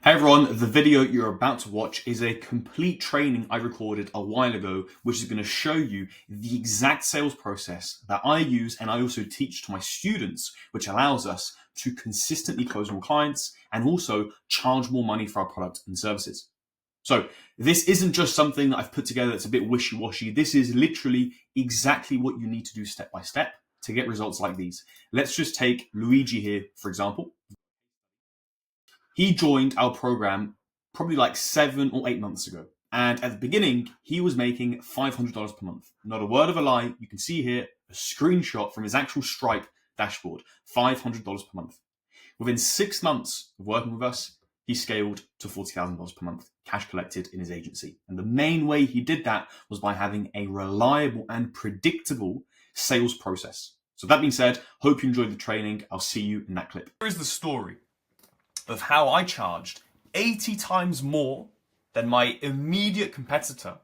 Hey everyone, the video you're about to watch is a complete training I recorded a while ago, which is going to show you the exact sales process that I use and I also teach to my students, which allows us to consistently close more clients and also charge more money for our products and services. So this isn't just something that I've put together that's a bit wishy-washy. This is literally exactly what you need to do step by step to get results like these. Let's just take Luigi here, for example. He joined our program probably like 7 or 8 months ago. And at the beginning, he was making $500 per month. Not a word of a lie. You can see here a screenshot from his actual Stripe dashboard, $500 per month. Within 6 months of working with us, he scaled to $40,000 per month, cash collected in his agency. And the main way he did that was by having a reliable and predictable sales process. So that being said, hope you enjoyed the training. I'll see you in that clip. Here is the story of how I charged 80 times more than my immediate competitor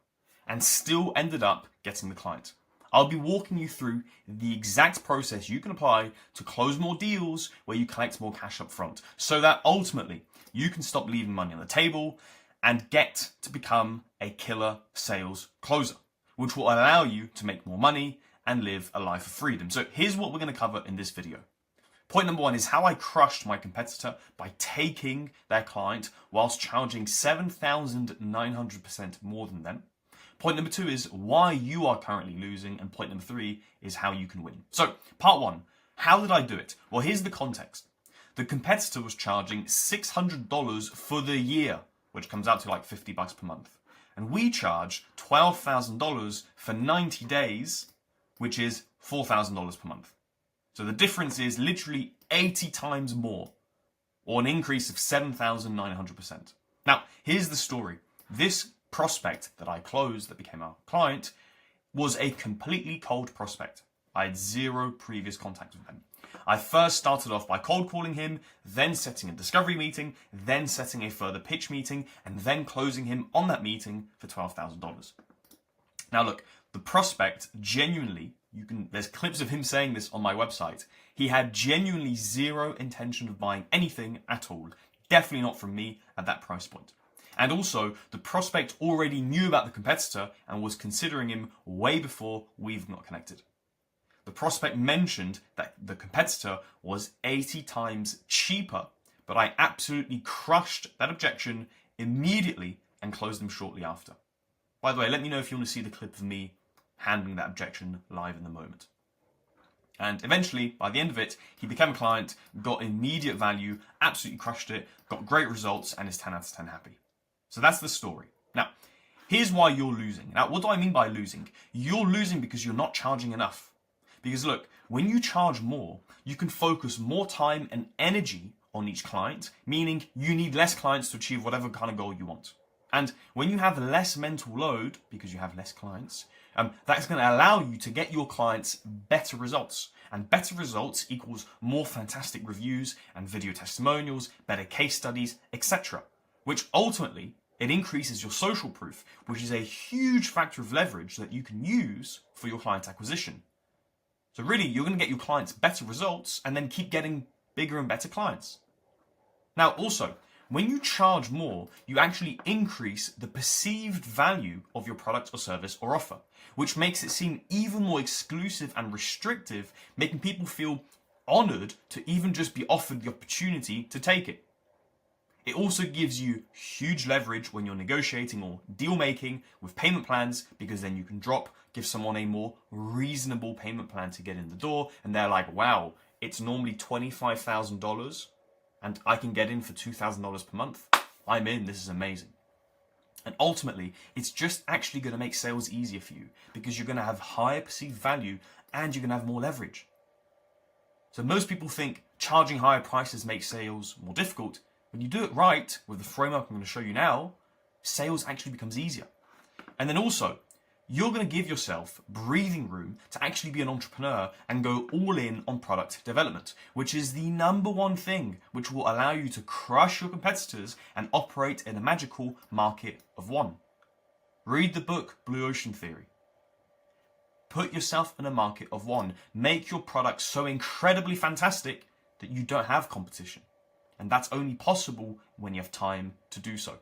and still ended up getting the client. I'll be walking you through the exact process you can apply to close more deals where you collect more cash up front so that ultimately you can stop leaving money on the table and get to become a killer sales closer, which will allow you to make more money and live a life of freedom. So here's what we're going to cover in this video. Point number one is how I crushed my competitor by taking their client whilst charging 7,900% more than them. Point number two is why you are currently losing. And point number three is how you can win. So part one, how did I do it? Well, here's the context. The competitor was charging $600 for the year, which comes out to like $50 per month. And we charge $12,000 for 90 days, which is $4,000 per month. So the difference is literally 80 times more, or an increase of 7,900%. Now, here's the story. This prospect that I closed that became our client was a completely cold prospect. I had zero previous contact with them. I first started off by cold calling him, then setting a discovery meeting, then setting a further pitch meeting, and then closing him on that meeting for $12,000. Now look, the prospect genuinely, there's clips of him saying this on my website. He had genuinely zero intention of buying anything at all. Definitely not from me at that price point. And also, the prospect already knew about the competitor and was considering him way before we even got connected. The prospect mentioned that the competitor was 80 times cheaper, but I absolutely crushed that objection immediately and closed them shortly after. By the way, let me know if you want to see the clip of me handling that objection live in the moment. And eventually, by the end of it, he became a client, got immediate value, absolutely crushed it, got great results, and is 10 out of 10 happy. So that's the story. Now, here's why you're losing. Now, what do I mean by losing? You're losing because you're not charging enough. Because look, when you charge more, you can focus more time and energy on each client, meaning you need less clients to achieve whatever kind of goal you want. And when you have less mental load, because you have less clients, that's going to allow you to get your clients better results. And better results equals more fantastic reviews and video testimonials, better case studies, etc. Which ultimately, it increases your social proof, which is a huge factor of leverage that you can use for your client acquisition. So really, you're going to get your clients better results and then keep getting bigger and better clients. Now also, when you charge more, you actually increase the perceived value of your product or service or offer, which makes it seem even more exclusive and restrictive, making people feel honored to even just be offered the opportunity to take it. It also gives you huge leverage when you're negotiating or deal making with payment plans, because then you can give someone a more reasonable payment plan to get in the door, and they're like, wow, it's normally $25,000 and I can get in for $2,000 per month. I'm in, this is amazing. And ultimately, it's just actually going to make sales easier for you because you're going to have higher perceived value and you're going to have more leverage. So most people think charging higher prices makes sales more difficult. When you do it right with the framework I'm going to show you now, sales actually becomes easier. And then also, you're going to give yourself breathing room to actually be an entrepreneur and go all in on product development, which is the number one thing which will allow you to crush your competitors and operate in a magical market of one. Read the book Blue Ocean Theory. Put yourself in a market of one. Make your product so incredibly fantastic that you don't have competition. And that's only possible when you have time to do so.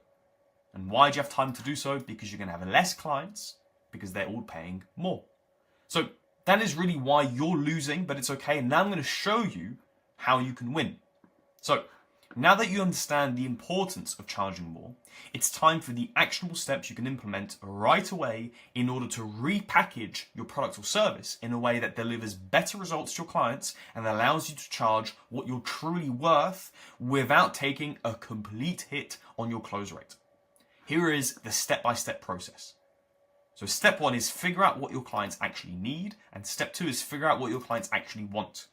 And why do you have time to do so? Because you're going to have less clients because they're all paying more. So that is really why you're losing, but it's okay. And now I'm going to show you how you can win. So now that you understand the importance of charging more, it's time for the actionable steps you can implement right away in order to repackage your product or service in a way that delivers better results to your clients and allows you to charge what you're truly worth without taking a complete hit on your close rate. Here is the step-by-step process. So step 1 is figure out what your clients actually need, and step 2 is figure out what your clients actually want.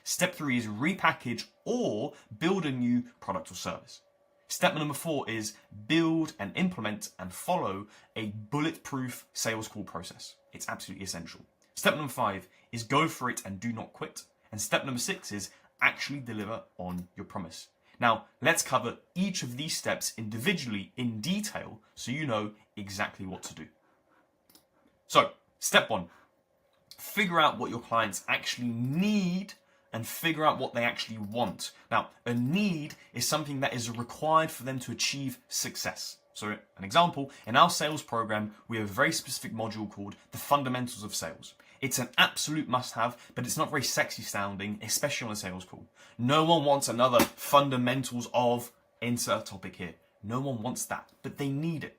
Step 3 is repackage or build a new product or service. Step number 4 is build and implement and follow a bulletproof sales call process. It's absolutely essential. Step number 5 is go for it and do not quit. And step number 6 is actually deliver on your promise. Now, let's cover each of these steps individually in detail so you know exactly what to do. So, step 1, figure out what your clients actually need and figure out what they actually want. Now, a need is something that is required for them to achieve success. So, an example, in our sales program, we have a very specific module called the Fundamentals of Sales. It's an absolute must-have, but it's not very sexy sounding, especially on a sales call. No one wants another fundamentals of insert topic here. No one wants that, but they need it.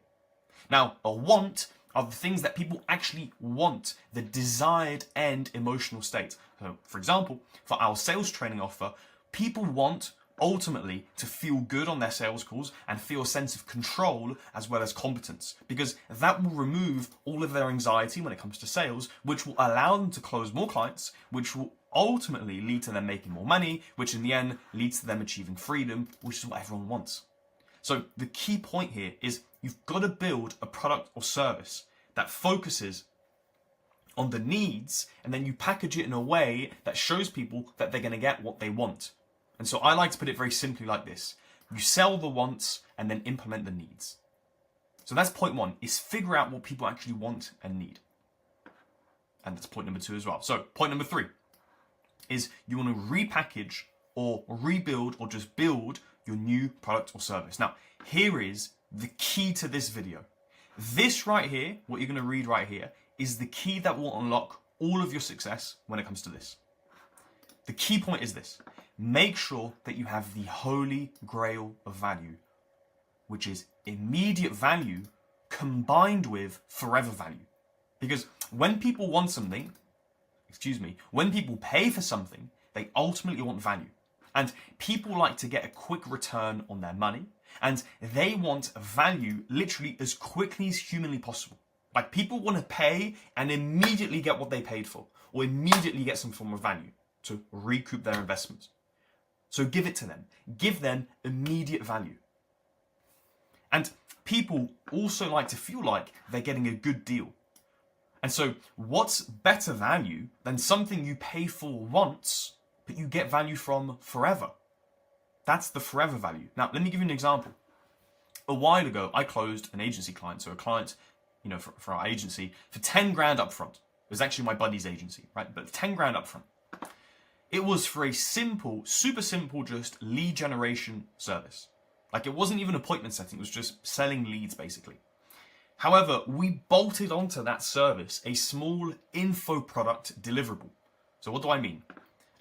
Now, a want are the things that people actually want, the desired end emotional state. So, for example, for our sales training offer, people want ultimately to feel good on their sales calls and feel a sense of control as well as competence, because that will remove all of their anxiety when it comes to sales, which will allow them to close more clients, which will ultimately lead to them making more money, which in the end leads to them achieving freedom, which is what everyone wants. So the key point here is you've got to build a product or service that focuses on the needs, and then you package it in a way that shows people that they're going to get what they want. And so I like to put it very simply like this. You sell the wants and then implement the needs. So that's point 1, is figure out what people actually want and need. And that's point number 2 as well. So point number 3 is you want to repackage or rebuild or just build your new product or service. Now, here is the key to this video. This right here, what you're going to read right here, is the key that will unlock all of your success when it comes to this. The key point is this. Make sure that you have the holy grail of value, which is immediate value combined with forever value. Because when people want something, when people pay for something, they ultimately want value. And people like to get a quick return on their money, and they want value literally as quickly as humanly possible. Like, people want to pay and immediately get what they paid for, or immediately get some form of value to recoup their investments. So give it to them. Give them immediate value. And people also like to feel like they're getting a good deal. And so what's better value than something you pay for once, but you get value from forever? That's the forever value. Now, let me give you an example. A while ago, I closed an agency client. So a client, for our agency, for 10 grand up front. It was actually my buddy's agency, right? But 10 grand up front. It was for a simple, super simple, just lead generation service. Like, it wasn't even appointment setting. It was just selling leads, basically. However, we bolted onto that service a small info product deliverable. So what do I mean?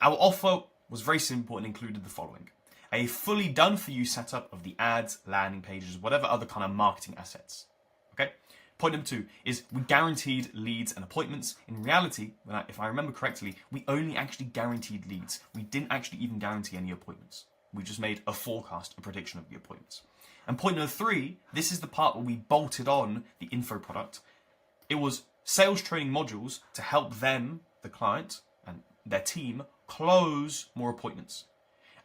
Our offer was very simple and included the following. A fully done for you setup of the ads, landing pages, whatever other kind of marketing assets. Okay? Point number 2 is we guaranteed leads and appointments. In reality, if I remember correctly, we only actually guaranteed leads. We didn't actually even guarantee any appointments. We just made a forecast, a prediction of the appointments. And point number 3, this is the part where we bolted on the info product. It was sales training modules to help them, the client, and their team close more appointments.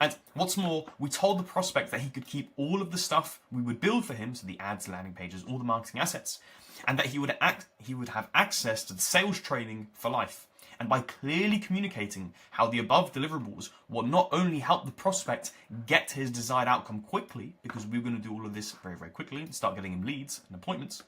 And what's more, we told the prospect that he could keep all of the stuff we would build for him, so the ads, landing pages, all the marketing assets, and that he would have access to the sales training for life. And by clearly communicating how the above deliverables will not only help the prospect get to his desired outcome quickly, because we were going to do all of this very, very quickly and start getting him leads and appointments,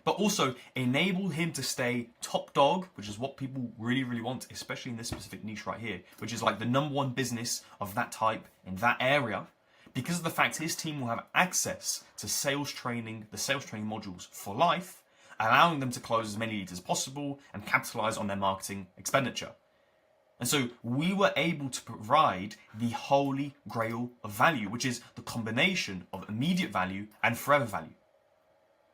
but also enable him to stay top dog, which is what people really, really want, especially in this specific niche right here, which is like the number one business of that type in that area, because of the fact his team will have access to sales training, the sales training modules for life, allowing them to close as many leads as possible and capitalize on their marketing expenditure. And so we were able to provide the holy grail of value, which is the combination of immediate value and forever value.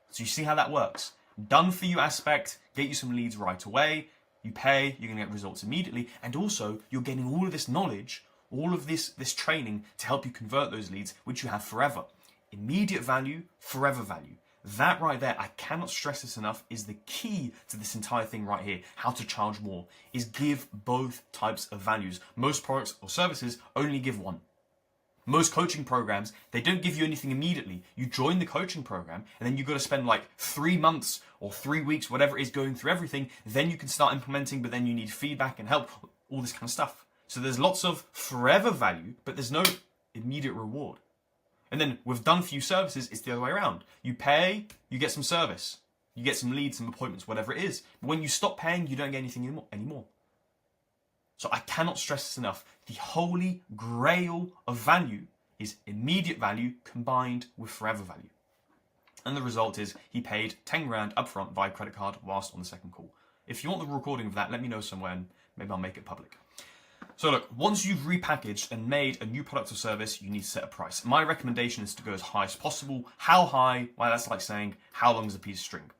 So you see how that works. Done for you aspect, get you some leads right away, you pay, you're going to get results immediately, and also you're getting all of this knowledge, all of this training to help you convert those leads, which you have forever. Immediate value, forever value. That right there, I cannot stress this enough, is the key to this entire thing right here. How to charge more is give both types of values. Most products or services only give one. Most coaching programs, they don't give you anything immediately. You join the coaching program and then you've got to spend like 3 months or 3 weeks, whatever it is, going through everything. Then you can start implementing, but then you need feedback and help, all this kind of stuff. So there's lots of forever value, but there's no immediate reward. And then with done for you services, it's the other way around. You pay, you get some service. You get some leads, some appointments, whatever it is. But when you stop paying, you don't get anything anymore. So I cannot stress this enough. The holy grail of value is immediate value combined with forever value. And the result is he paid 10 grand upfront via credit card whilst on the second call. If you want the recording of that, let me know somewhere and maybe I'll make it public. So look, once you've repackaged and made a new product or service, you need to set a price. My recommendation is to go as high as possible. How high? Well, that's like saying, how long is a piece of string?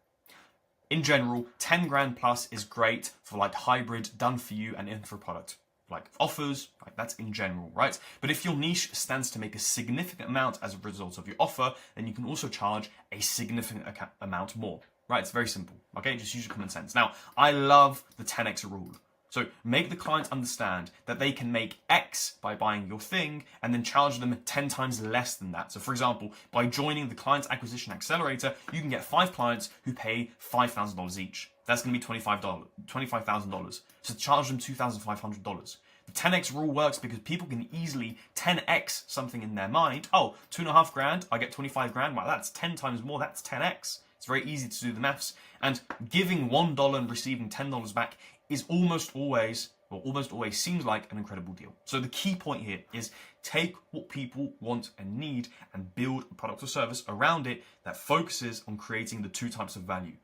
In general, 10 grand plus is great for like hybrid, done for you and info product. Like offers, like that's in general, right? But if your niche stands to make a significant amount as a result of your offer, then you can also charge a significant amount more, right? It's very simple, okay? Just use your common sense. Now, I love the 10x rule. So make the client understand that they can make X by buying your thing and then charge them 10 times less than that. So for example, by joining the Client Acquisition Accelerator, you can get 5 clients who pay $5,000 each. That's going to be $25,000. So charge them $2,500. The 10x rule works because people can easily 10x something in their mind. Oh, 2.5 grand, I get 25 grand. Well, that's 10 times more. That's 10x. It's very easy to do the maths. And giving $1 and receiving $10 back is almost always seems like an incredible deal. So the key point here is take what people want and need and build a product or service around it that focuses on creating the 2 types of value.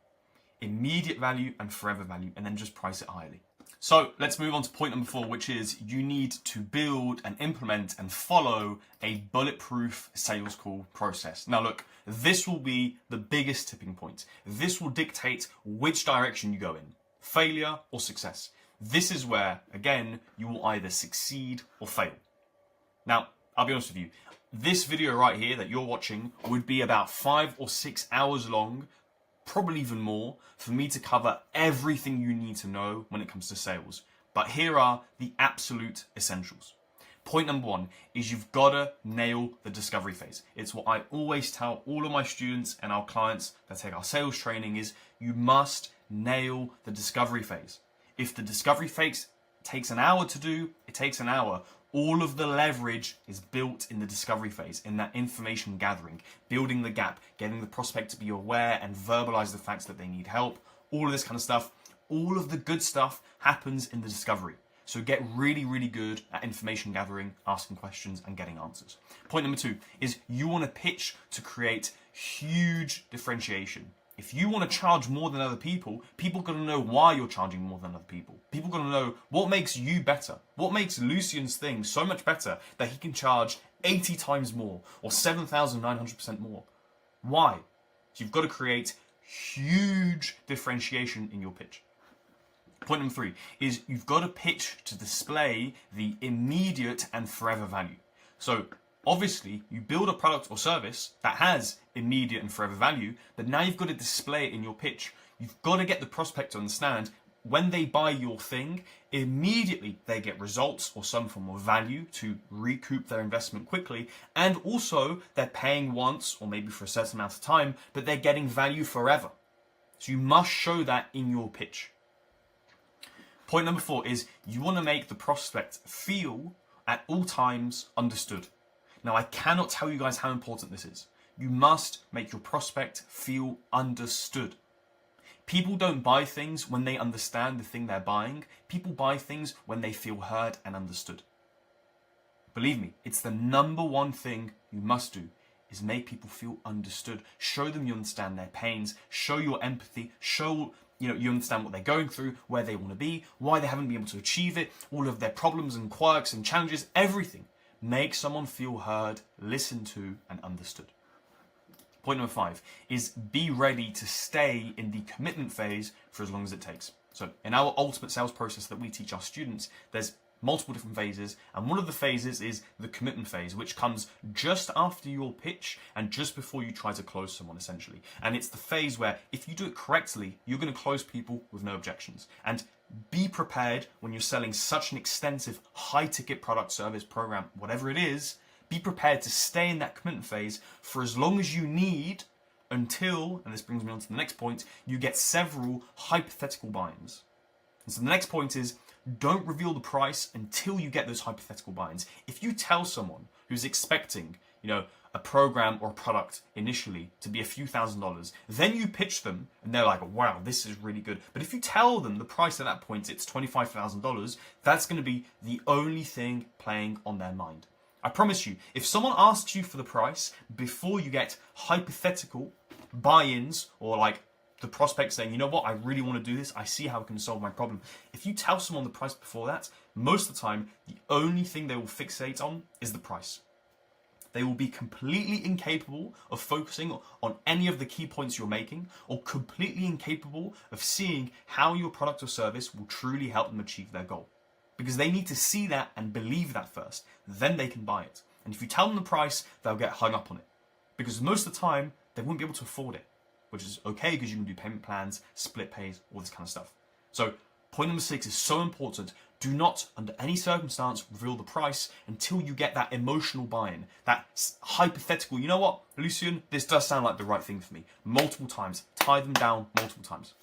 Immediate value and forever value, and then just price it highly. So let's move on to point number 4, which is you need to build and implement and follow a bulletproof sales call process. Now look, this will be the biggest tipping point. This will dictate which direction you go in, failure or success. This is where, again, you will either succeed or fail. Now, I'll be honest with you, this video right here that you're watching would be about 5 or 6 hours long, probably even more, for me to cover everything you need to know when it comes to sales. But here are the absolute essentials. Point number 1 is you've got to nail the discovery phase. It's what I always tell all of my students and our clients that take our sales training is you must nail the discovery phase. If the discovery phase takes an hour to do, it takes an hour. All of the leverage is built in the discovery phase, in that information gathering, building the gap, getting the prospect to be aware and verbalize the facts that they need help, all of this kind of stuff. All of the good stuff happens in the discovery. So get really, really good at information gathering, asking questions and getting answers. Point number 2 is you want to pitch to create huge differentiation. If you want to charge more than other people, people got to know why you're charging more than other people. People got to know what makes you better. What makes Lucian's thing so much better that he can charge 80 times more or 7,900% more. Why? So you've got to create huge differentiation in your pitch. Point number 3 is you've got to pitch to display the immediate and forever value. So obviously, you build a product or service that has immediate and forever value, but now you've got to display it in your pitch. You've got to get the prospect to understand when they buy your thing, immediately they get results or some form of value to recoup their investment quickly. And also they're paying once or maybe for a certain amount of time, but they're getting value forever. So you must show that in your pitch. Point number 4 is you want to make the prospect feel at all times understood. Now, I cannot tell you guys how important this is. You must make your prospect feel understood. People don't buy things when they understand the thing they're buying. People buy things when they feel heard and understood. Believe me, it's the number one thing you must do, is make people feel understood. Show them you understand their pains. Show your empathy. Show you understand what they're going through, where they want to be, why they haven't been able to achieve it, all of their problems and quirks and challenges, everything. Make someone feel heard, listened to, and understood. Point number 5 is be ready to stay in the commitment phase for as long as it takes. So in our ultimate sales process that we teach our students, there's multiple different phases, and one of the phases is the commitment phase, which comes just after your pitch and just before you try to close someone, essentially. And it's the phase where if you do it correctly, you're going to close people with no objections. And be prepared when you're selling such an extensive high ticket product, service, program, whatever it is. Be prepared to stay in that commitment phase for as long as you need until, and this brings me on to the next point, you get several hypothetical buy-ins. And so the next point is, don't reveal the price until you get those hypothetical buy-ins. If you tell someone who's expecting, a program or a product initially to be a few $1,000s, then you pitch them and they're like, wow, this is really good. But if you tell them the price at that point, it's $25,000, that's going to be the only thing playing on their mind. I promise you, if someone asks you for the price before you get hypothetical buy-ins or like the prospect saying, you know what, I really want to do this, I see how it can solve my problem. If you tell someone the price before that, most of the time, the only thing they will fixate on is the price. They will be completely incapable of focusing on any of the key points you're making, or completely incapable of seeing how your product or service will truly help them achieve their goal. Because they need to see that and believe that first, then they can buy it. And if you tell them the price, they'll get hung up on it. Because most of the time, they won't be able to afford it, which is okay because you can do payment plans, split pays, all this kind of stuff. So point number 6 is so important. Do not, under any circumstance, reveal the price until you get that emotional buy-in, that hypothetical, you know what, Lucian, this does sound like the right thing for me. Multiple times. Tie them down multiple times.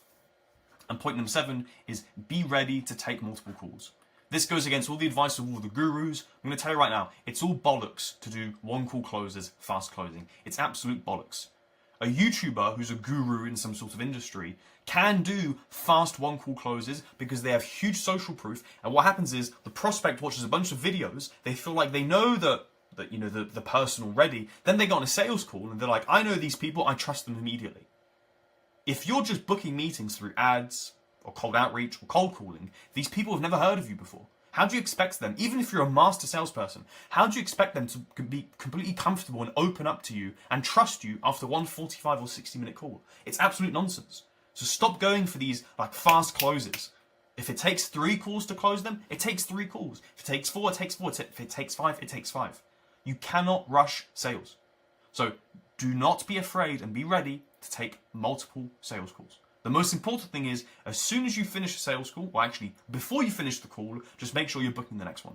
And point number 7 is be ready to take multiple calls. This goes against all the advice of all the gurus. I'm going to tell you right now, it's all bollocks to do one call closes, fast closing. It's absolute bollocks. A YouTuber who's a guru in some sort of industry can do fast one call closes because they have huge social proof. And what happens is the prospect watches a bunch of videos. They feel like they know the person already. Then they go on a sales call and they're like, I know these people. I trust them immediately. If you're just booking meetings through ads or cold outreach or cold calling, these people have never heard of you before. How do you expect them, even if you're a master salesperson, how do you expect them to be completely comfortable and open up to you and trust you after one 45 or 60-minute call? It's absolute nonsense. So stop going for these like fast closes. If it takes 3 calls to close them, it takes 3 calls. If it takes 4, it takes 4. If it takes 5, it takes 5. You cannot rush sales. So do not be afraid and be ready to take multiple sales calls. The most important thing is, as soon as you finish a sales call, or actually before you finish the call, just make sure you're booking the next one.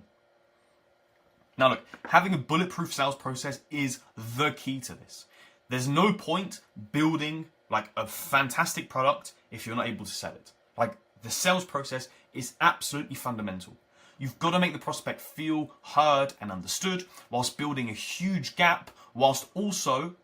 Now look, having a bulletproof sales process is the key to this. There's no point building like a fantastic product if you're not able to sell it. Like the sales process is absolutely fundamental. You've got to make the prospect feel heard and understood whilst building a huge gap, whilst also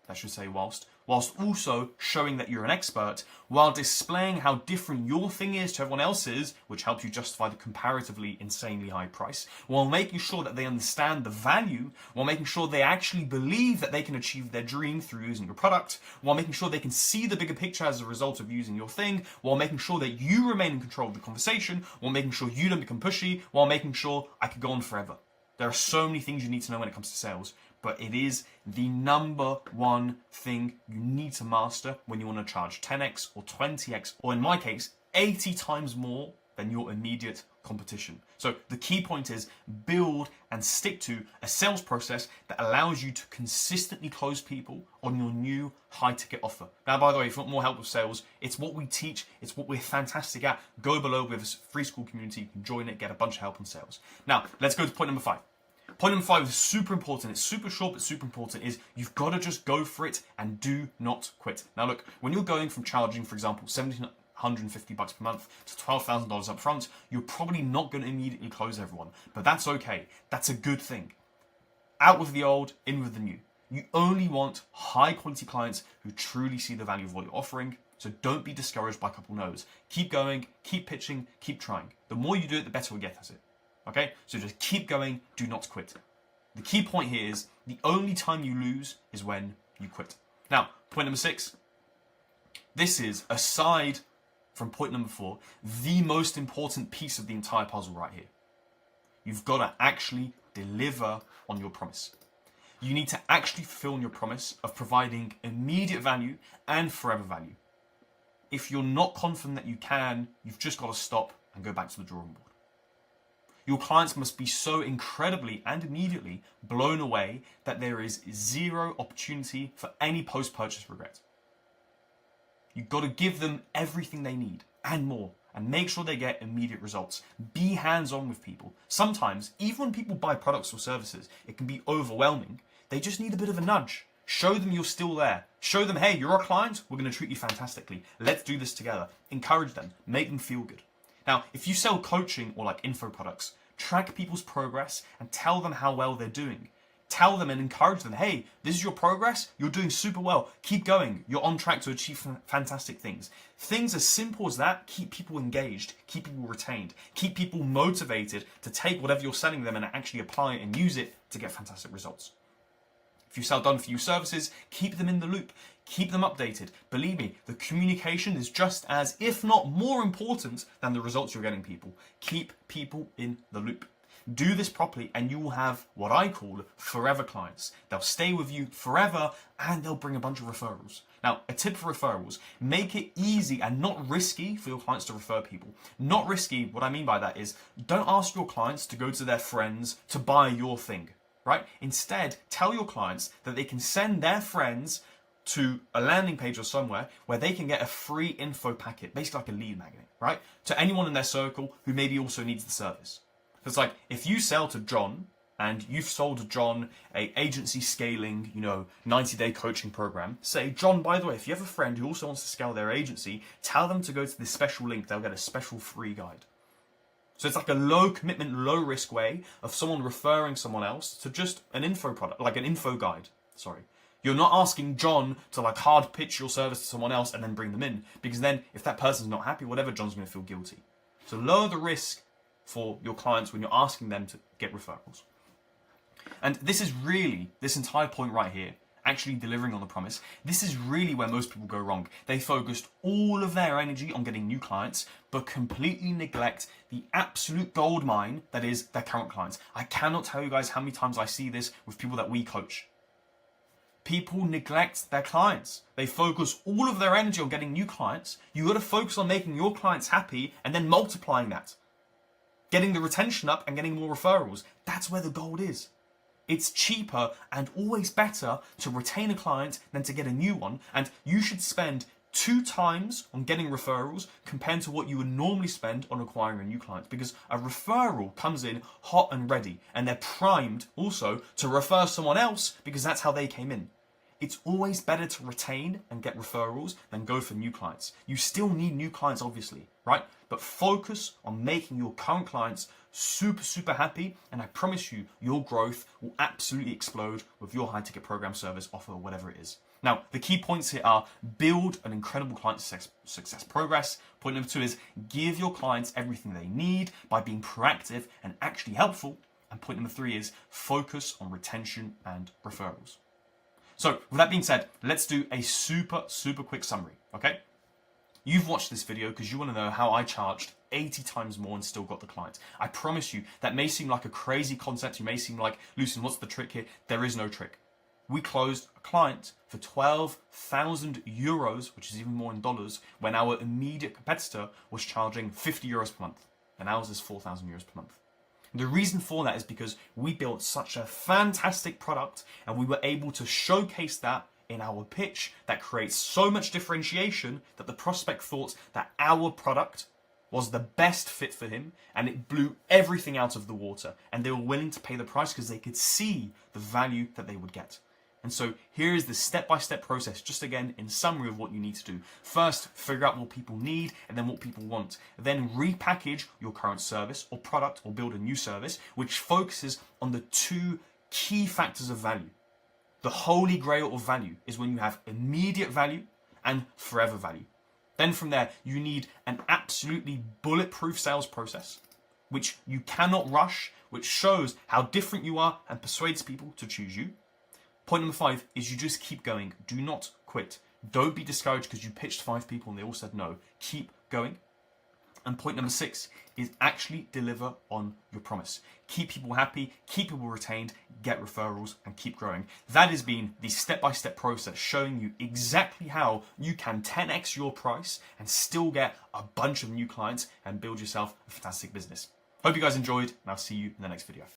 showing that you're an expert, while displaying how different your thing is to everyone else's, which helps you justify the comparatively insanely high price, while making sure that they understand the value, while making sure they actually believe that they can achieve their dream through using your product, while making sure they can see the bigger picture as a result of using your thing, while making sure that you remain in control of the conversation, while making sure you don't become pushy, while making sure I could go on forever. There are so many things you need to know when it comes to sales, but it is the number one thing you need to master when you want to charge 10x or 20x, or in my case, 80 times more than your immediate competition. So the key point is build and stick to a sales process that allows you to consistently close people on your new high ticket offer. Now, by the way, if you want more help with sales, it's what we teach. It's what we're fantastic at. Go below. We have a free school community. You can join it, get a bunch of help on sales. Now, let's go to point number 5. Point number 5 is super important. It's super short, but super important, is you've got to just go for it and do not quit. Now look, when you're going from charging, for example, $1,750 per month to $12,000 up front, you're probably not going to immediately close everyone, but that's okay. That's a good thing. Out with the old, in with the new. You only want high quality clients who truly see the value of what you're offering. So don't be discouraged by a couple no's. Keep going, keep pitching, keep trying. The more you do it, the better we'll get at it. Okay? So just keep going, do not quit. The key point here is the only time you lose is when you quit. Now, point number 6. This is, aside from point number 4, the most important piece of the entire puzzle right here. You've got to actually deliver on your promise. You need to actually fulfill your promise of providing immediate value and forever value. If you're not confident that you can, you've just got to stop and go back to the drawing board. Your clients must be so incredibly and immediately blown away that there is zero opportunity for any post-purchase regret. You've got to give them everything they need and more, and make sure they get immediate results. Be hands-on with people. Sometimes, even when people buy products or services, it can be overwhelming. They just need a bit of a nudge. Show them you're still there. Show them, hey, you're a client, we're going to treat you fantastically. Let's do this together. Encourage them. Make them feel good. Now, if you sell coaching or like info products, track people's progress and tell them how well they're doing. Tell them and encourage them, hey, this is your progress, you're doing super well, keep going, you're on track to achieve fantastic things. Things as simple as that keep people engaged, keep people retained, keep people motivated to take whatever you're selling them and actually apply it and use it to get fantastic results. If you sell done-for-you services, keep them in the loop, keep them updated. Believe me, the communication is just as, if not more important than the results you're getting people. Keep people in the loop. Do this properly and you will have what I call forever clients. They'll stay with you forever and they'll bring a bunch of referrals. Now, a tip for referrals, make it easy and not risky for your clients to refer people. Not risky, what I mean by that is, don't ask your clients to go to their friends to buy your thing, right? Instead, tell your clients that they can send their friends to a landing page or somewhere where they can get a free info packet, basically like a lead magnet, right? To anyone in their circle who maybe also needs the service. It's like, if you sell to John and you've sold to John a agency scaling, 90-day coaching program, say, John, by the way, if you have a friend who also wants to scale their agency, tell them to go to this special link. They'll get a special free guide. So it's like a low commitment, low risk way of someone referring someone else to just an info product, like an info guide. Sorry. You're not asking John to like hard pitch your service to someone else and then bring them in, because then if that person's not happy, whatever, John's going to feel guilty. So lower the risk for your clients when you're asking them to get referrals. And this entire point right here, actually delivering on the promise, this is really where most people go wrong. They focused all of their energy on getting new clients, but completely neglect the absolute gold mine that is their current clients. I cannot tell you guys how many times I see this with people that we coach. People neglect their clients. They focus all of their energy on getting new clients. You got to focus on making your clients happy and then multiplying that. Getting the retention up and getting more referrals. That's where the gold is. It's cheaper and always better to retain a client than to get a new one. And you should spend 2 times on getting referrals compared to what you would normally spend on acquiring a new client. Because a referral comes in hot and ready and they're primed also to refer someone else because that's how they came in. It's always better to retain and get referrals than go for new clients. You still need new clients, obviously, right? But focus on making your current clients super, super happy. And I promise you, your growth will absolutely explode with your high ticket program, service, offer, whatever it is. Now, the key points here are build an incredible client success progress. Point number 2 is give your clients everything they need by being proactive and actually helpful. And point number 3 is focus on retention and referrals. So with that being said, let's do a super, super quick summary, okay? You've watched this video because you want to know how I charged 80 times more and still got the client. I promise you, that may seem like a crazy concept. You may seem like, Lucian, what's the trick here? There is no trick. We closed a client for 12,000 euros, which is even more in dollars, when our immediate competitor was charging 50 euros per month. And ours is 4,000 euros per month. The reason for that is because we built such a fantastic product and we were able to showcase that in our pitch that creates so much differentiation that the prospect thought that our product was the best fit for him and it blew everything out of the water and they were willing to pay the price because they could see the value that they would get. And so here is the step-by-step process, just again in summary of what you need to do. First, figure out what people need and then what people want. Then repackage your current service or product or build a new service which focuses on the 2 key factors of value. The holy grail of value is when you have immediate value and forever value. Then from there, you need an absolutely bulletproof sales process, which you cannot rush, which shows how different you are and persuades people to choose you. Point number 5 is you just keep going. Do not quit. Don't be discouraged because you pitched 5 people and they all said no. Keep going. And point number 6 is actually deliver on your promise. Keep people happy, keep people retained, get referrals, and keep growing. That has been the step-by-step process showing you exactly how you can 10x your price and still get a bunch of new clients and build yourself a fantastic business. Hope you guys enjoyed, and I'll see you in the next video.